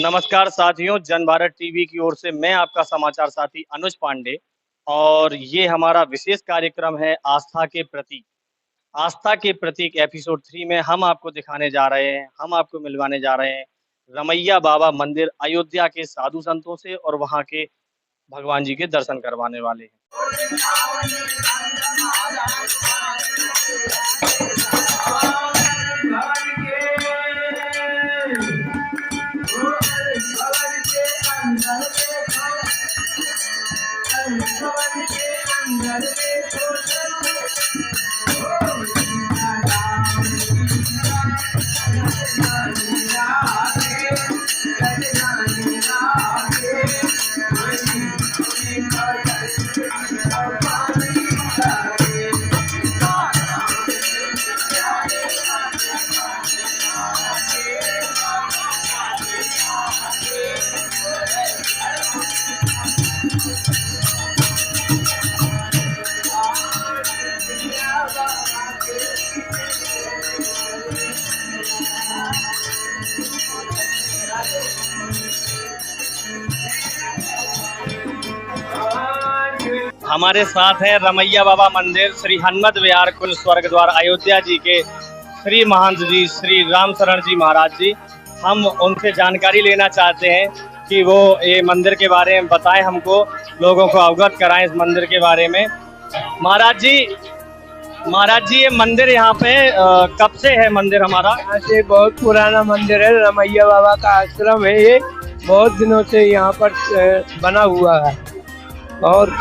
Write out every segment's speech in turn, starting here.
नमस्कार साथियों, जन भारत टीवी की ओर से मैं आपका समाचार साथी अनुज पांडे और ये हमारा विशेष कार्यक्रम है आस्था के प्रतीक। आस्था के प्रतीक एपिसोड 3 में हम आपको दिखाने जा रहे हैं, हम आपको मिलवाने जा रहे हैं रमैया बाबा मंदिर अयोध्या के साधु संतों से और वहाँ के भगवान जी के दर्शन करवाने वाले हैं। हमारे साथ है रमैया बाबा मंदिर श्री हनुमत विहार कुल स्वर्ग द्वार अयोध्या जी के श्री महंत जी श्री राम शरण जी महाराज जी। हम उनसे जानकारी लेना चाहते हैं कि वो ये मंदिर के बारे में बताएं, हमको लोगों को अवगत कराएं इस मंदिर के बारे में। महाराज जी ये मंदिर यहाँ पे कब से है मंदिर हमारा? यहाँ से बहुत पुराना मंदिर है, रमैया बाबा का आश्रम है। ये बहुत दिनों से यहाँ पर बना हुआ है और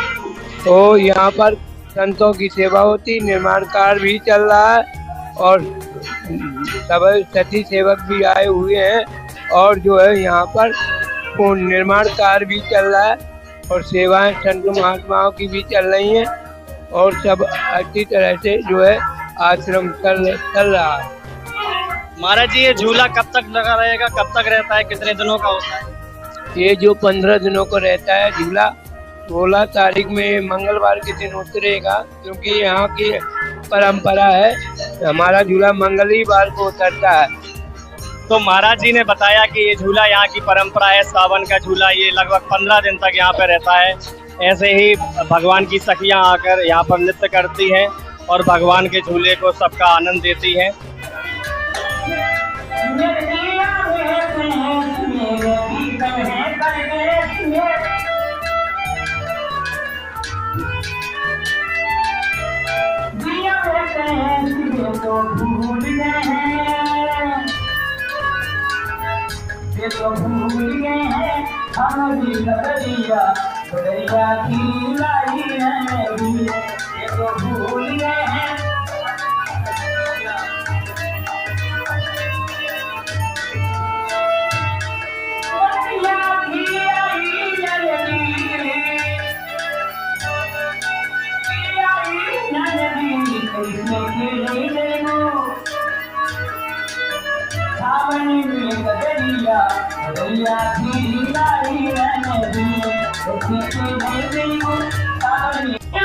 तो यहाँ पर संतों की सेवा होती, निर्माण कार्य भी चल रहा है और सब सती सेवक भी आए हुए हैं और जो है यहाँ पर निर्माण कार्य भी चल रहा है और सेवाएं संत महात्माओं की भी चल रही हैं और सब अच्छी तरह से जो है आश्रम चल रहा है। महाराज जी ये झूला कब तक लगा रहेगा, कब तक रहता है, कितने दिनों का होता है? ये जो 15 दिनों को रहता है झूला, 16 तारीख में मंगलवार के दिन उतरेगा, क्योंकि यहाँ की परंपरा है हमारा झूला मंगलवार को उतरता है। तो महाराज जी ने बताया कि ये झूला यहाँ की परंपरा है, सावन का झूला, ये लगभग 15 दिन तक यहाँ पे रहता है। ऐसे ही भगवान की सखियाँ आकर यहाँ पर नृत्य करती हैं और भगवान के झूले को सबका आनंद देती हैं।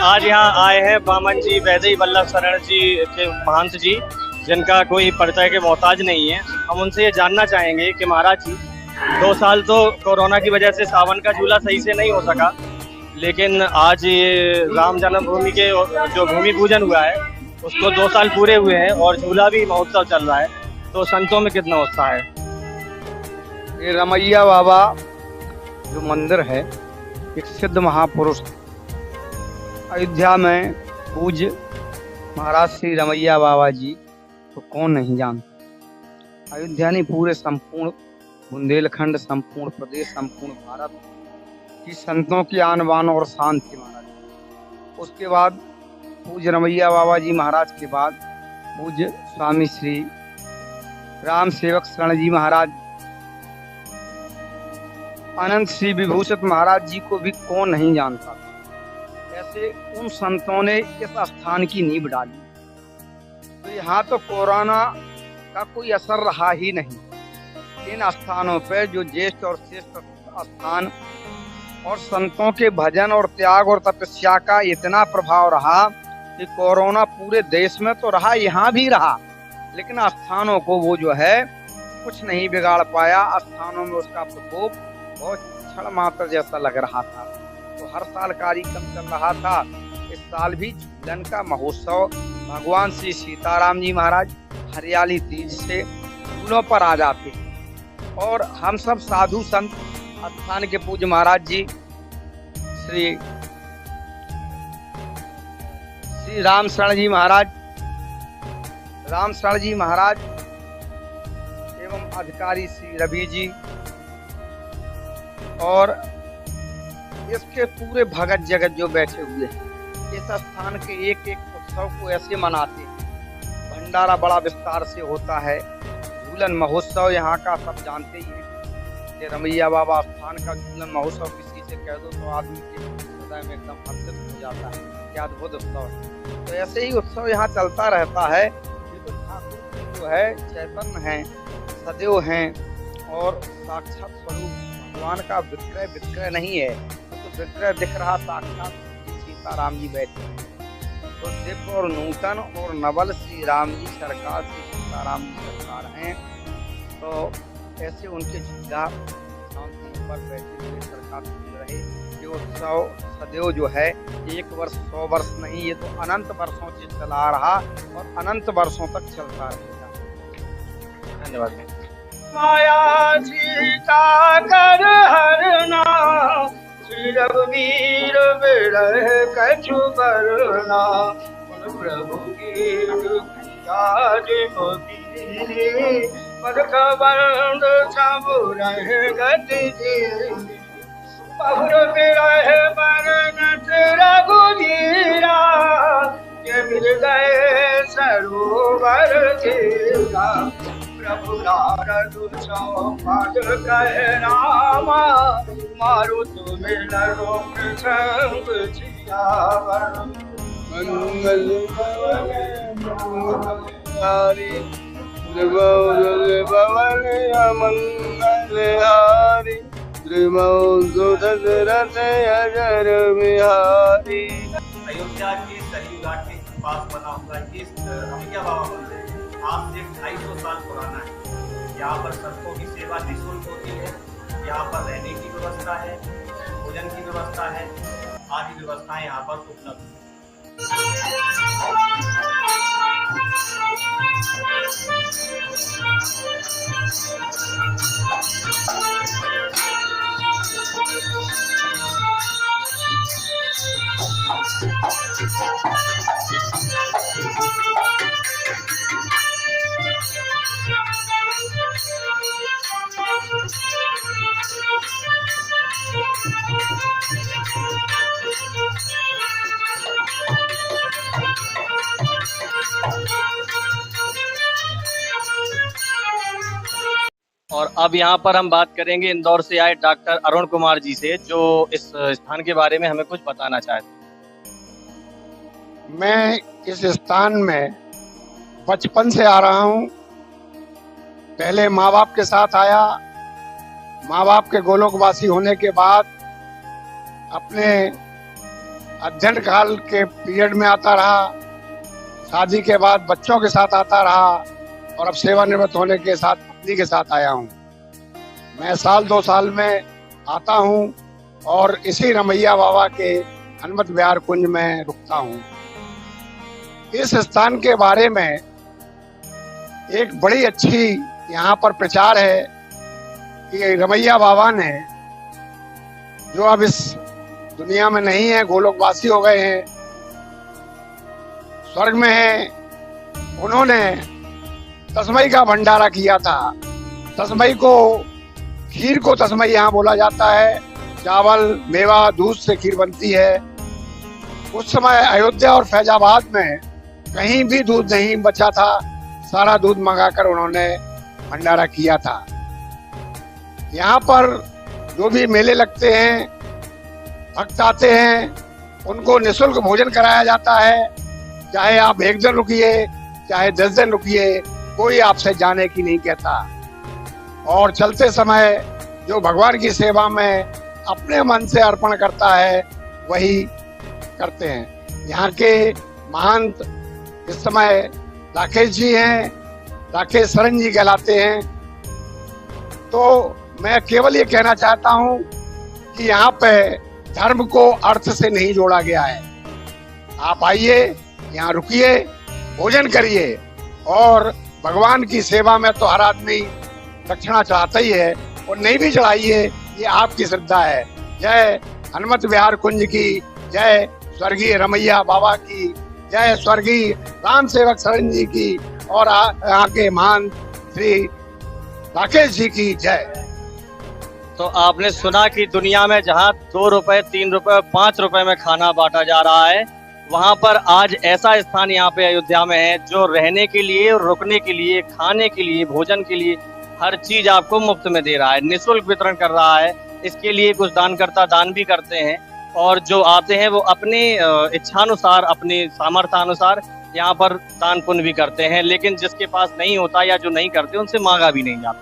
आज यहाँ आए हैं बामन जी वैदई वल्लभ शरण जी के महंत जी, जिनका कोई परिचय के मोहताज नहीं है। हम उनसे ये जानना चाहेंगे कि महाराज जी 2 साल तो कोरोना की वजह से सावन का झूला सही से नहीं हो सका, लेकिन आज ये राम जन्मभूमि के जो भूमि पूजन हुआ है उसको 2 साल पूरे हुए हैं और झूला भी महोत्सव चल रहा है, तो संतों में कितना उत्साह है? ये रमैया बाबा जो मंदिर है एक सिद्ध महापुरुष अयोध्या में पूज्य महाराज श्री रमैया बाबा जी तो कौन नहीं जानता। अयोध्या ने पूरे संपूर्ण बुंदेलखंड, संपूर्ण प्रदेश, संपूर्ण भारत की संतों की आन बान और शान थी महाराज। उसके बाद पूज्य रमैया बाबा जी महाराज के बाद पूज्य स्वामी श्री राम सेवक शरण जी महाराज, अनंत श्री विभूषित महाराज जी को भी कौन नहीं जानता। ऐसे उन संतों ने इस स्थान की नींव डाली। तो यहाँ तो कोरोना का कोई असर रहा ही नहीं। इन स्थानों पर जो ज्येष्ठ और श्रेष्ठ स्थान और संतों के भजन और त्याग और तपस्या का इतना प्रभाव रहा कि कोरोना पूरे देश में तो रहा, यहाँ भी रहा, लेकिन स्थानों को वो जो है कुछ नहीं बिगाड़ पाया। स्थानों में उसका प्रकोप बहुत क्षण मात्र जैसा लग रहा था। तो हर साल कार्यक्रम चल रहा था। इस साल भी झूलन का महोत्सव भगवान श्री सीताराम जी महाराज हरियाली तीज से झूलों पर आ जाते और हम सब साधु संत स्थान के पूज्य महाराज जी श्री राम शरण जी महाराज एवं अधिकारी श्री रवि जी और इसके पूरे भगत जगत जो बैठे हुए हैं, इस स्थान के एक एक उत्सव को ऐसे मनाते हैं। भंडारा बड़ा विस्तार से होता है। झूलन महोत्सव यहाँ का सब जानते ही हैं कि रमैया बाबा स्थान का झूलन महोत्सव किसी से कह दो तो आदमी के हृदय में एकदम हर्षित हो जाता है। क्या अद्भुत उत्सव है। तो ऐसे ही उत्सव यहाँ चलता रहता है। ये तो ठाकुर जो है चैतन्य है, सदैव हैं और साक्षात स्वरूप भगवान का विक्रय नहीं है। तो विक्रय दिख रहा साक्षात सीताराम जी बैठे हैं। तो दिव्य और नूतन और नवल श्री राम जी सरकार से सीताराम जी सरकार हैं। तो ऐसे उनके झूला शांति पर बैठे हुए सरकार सुन रहे। ये उत्सव सदैव जो है 1 वर्ष 100 वर्ष नहीं, ये तो अनंत वर्षों से चला रहा और अनंत वर्षों तक चलता रहेगा। धन्यवाद। माया सीता कर हरना, श्री रघुवीर विरह कछु करना, प्रभु की याद मोदी पद खबंद सब रह गति पहुर विरह बरनत रघुधीरा, के मिल गए सरोवर तेरा, प्रभु नारद संवाद कहे रामा, मारुत मिलरो संग सियावर, मंगल भवनहारी त्रिभुवन मंगलहारी, त्रिभुवन दशरथ अजर बिहारी। अयोध्या के सरयू घाट के पास बना हुआ इस रमैया बाबा मंदिर आज से 250 साल पुराना है। यहाँ पर संतों की सेवा निःशुल्क होती है। यहाँ पर रहने की व्यवस्था है, भोजन की व्यवस्था है, आदि व्यवस्थाएं यहाँ पर उपलब्ध है। और अब यहाँ पर हम बात करेंगे इंदौर से आए डॉक्टर अरुण कुमार जी से, जो इस स्थान के बारे में हमें कुछ बताना चाहते हैं। मैं इस स्थान में बचपन से आ रहा हूँ। पहले माँ बाप के साथ आया। माँ बाप के गोलोकवासी होने के बाद अपने अध्ययन काल के पीरियड में आता रहा। शादी के बाद बच्चों के साथ आता रहा और अब सेवानिवृत्त होने के साथ पत्नी के साथ आया हूँ। मैं साल 2 साल में आता हूँ और इसी रमैया बाबा के हनुमत विहार कुंज में रुकता हूँ। इस स्थान के बारे में एक बड़ी अच्छी यहाँ पर प्रचार है कि रमैया बाबा ने, जो अब इस दुनिया में नहीं है, गोलोकवासी हो गए हैं, स्वर्ग में हैं, उन्होंने तस्मई का भंडारा किया था। तस्मई को, खीर को तस्मई यहाँ बोला जाता है। चावल, मेवा, दूध से खीर बनती है। उस समय अयोध्या और फैजाबाद में कहीं भी दूध नहीं बचा था। सारा दूध मंगाकर उन्होंने भंडारा किया था। यहाँ पर जो भी मेले लगते हैं, भक्त आते हैं, उनको निःशुल्क भोजन कराया जाता है। चाहे आप 1 दिन रुकिए, चाहे 10 दिन रुकिए, कोई आपसे जाने की नहीं कहता। और चलते समय जो भगवान की सेवा में अपने मन से अर्पण करता है, वही करते हैं। यहाँ के महंत इस समय राकेश जी हैं, राकेश शरण जी कहलाते हैं। तो मैं केवल ये कहना चाहता हूँ कि यहाँ पे धर्म को अर्थ से नहीं जोड़ा गया है। आप आइए, यहाँ रुकिए, भोजन करिए और भगवान की सेवा में तो हर आदमी दक्षिणा चाहता ही है, और नहीं भी चढ़ाइए, ये आपकी श्रद्धा है। जय हनुमत विहार कुंज की जय, स्वर्गीय रमैया बाबा की जय, स्वर्गीय राम सेवक शरण जी की और यहाँ के महान श्री राकेश जी की जय। तो आपने सुना कि दुनिया में जहां 2 रुपए, 3 रुपए, 5 रुपए में खाना बांटा जा रहा है, वहां पर आज ऐसा स्थान यहाँ पे अयोध्या में है जो रहने के लिए, रुकने के लिए, खाने के लिए, भोजन के लिए हर चीज आपको मुफ्त में दे रहा है, निःशुल्क वितरण कर रहा है। इसके लिए कुछ दानकर्ता दान भी करते हैं, और जो आते हैं वो अपने इच्छानुसार, अपने सामर्थ्यानुसार यहाँ पर दान पुण्य भी करते हैं। लेकिन जिसके पास नहीं होता या जो नहीं करते, उनसे मांगा भी नहीं जाता।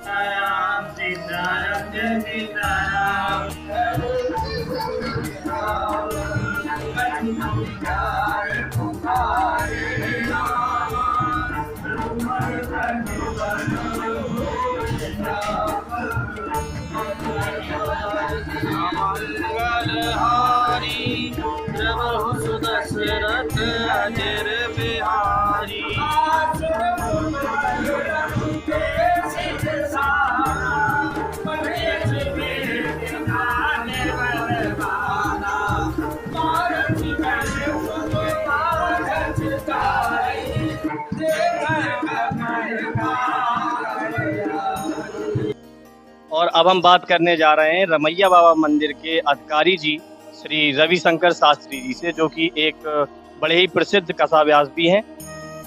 और अब हम बात करने जा रहे हैं रमैया बाबा मंदिर के अधिकारी जी श्री रविशंकर शास्त्री जी से, जो कि एक बड़े ही प्रसिद्ध कथा व्यास भी हैं।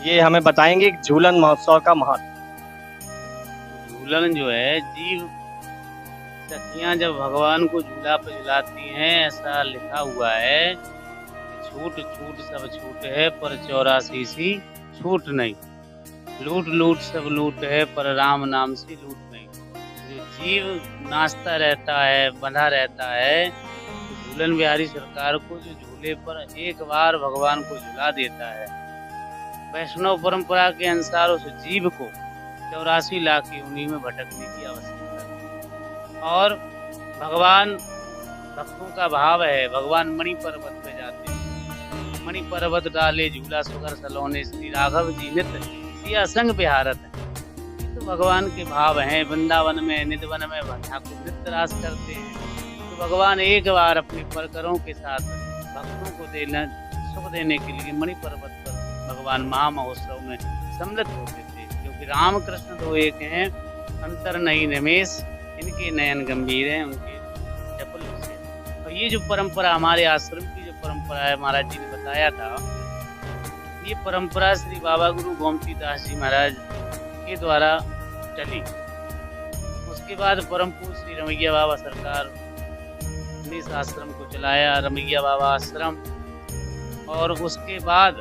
ये हमें बताएंगे झूलन महोत्सव का महत्व। झूलन जो है, जीव सखियां जब भगवान को झूला पर झुलाती हैं, ऐसा लिखा हुआ है कि छूट छूट सब छूट है पर 84 सी छूट नहीं, लूट लूट सब लूट है पर राम नाम से लूट नहीं। जो जीव नाचता रहता है, बंधा रहता है, तो झूलन बिहारी सरकार को जो झूले पर एक बार भगवान को झुला देता है, वैष्णव परंपरा के अनुसार उस जीव को 84 लाख योनि में भटकने की आवश्यकता है। और भगवान, भक्तों का भाव है, भगवान मणि पर्वत पे जाते हैं, मणि पर्वत डाले झूला सुगर सलोने, श्री राघव जी नित्य सिया संग बिहारत है। तो भगवान के भाव हैं। वृंदावन में, निधवन में ठाकुर नित्य रास करते हैं। तो भगवान एक बार अपने परकरों के साथ भक्तों को सुख देने के लिए मणि पर्वत पर भगवान महा महोत्सव में सम्मिलित होते थे, क्योंकि राम कृष्ण तो एक हैं, अंतर नहीं निमेश, इनके नयन गंभीर हैं, उनके चपल विषय। और ये जो परंपरा हमारे आश्रम की जो परंपरा है, महाराज जी ने बताया था, ये परंपरा श्री बाबा गुरु गोमती दास जी महाराज के द्वारा चली। उसके बाद परम पूज्य श्री रमैया बाबा सरकार ने इस आश्रम को चलाया, रमैया बाबा आश्रम। और उसके बाद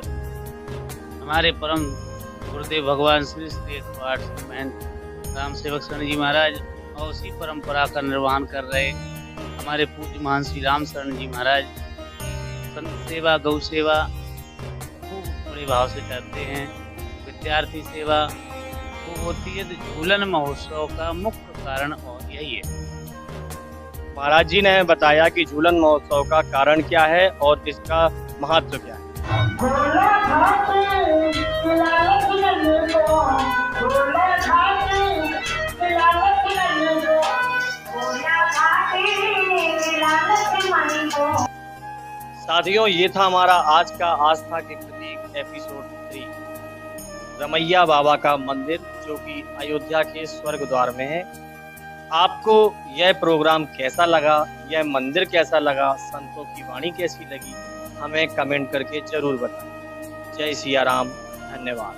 हमारे परम गुरुदेव भगवान श्री श्री 108 महंत राम सेवक शरण जी महाराज और उसी परंपरा का निर्वहन कर रहे हमारे पूज्य महान श्री राम शरण जी महाराज संत सेवा, गौ सेवा खूब बड़े भाव से करते हैं। विद्यार्थी सेवा खूब होती है। तो झूलन महोत्सव का मुख्य कारण और यही है। महाराज जी ने बताया कि झूलन महोत्सव का कारण क्या है और इसका महत्व क्या है। साथियों, ये था हमारा आज का आस्था के प्रतीक एपिसोड 3, रमैया बाबा का मंदिर, जो कि अयोध्या के स्वर्ग द्वार में है। आपको यह प्रोग्राम कैसा लगा, यह मंदिर कैसा लगा, संतों की वाणी कैसी लगी, हमें कमेंट करके जरूर बताएं। जय सिया राम, धन्यवाद।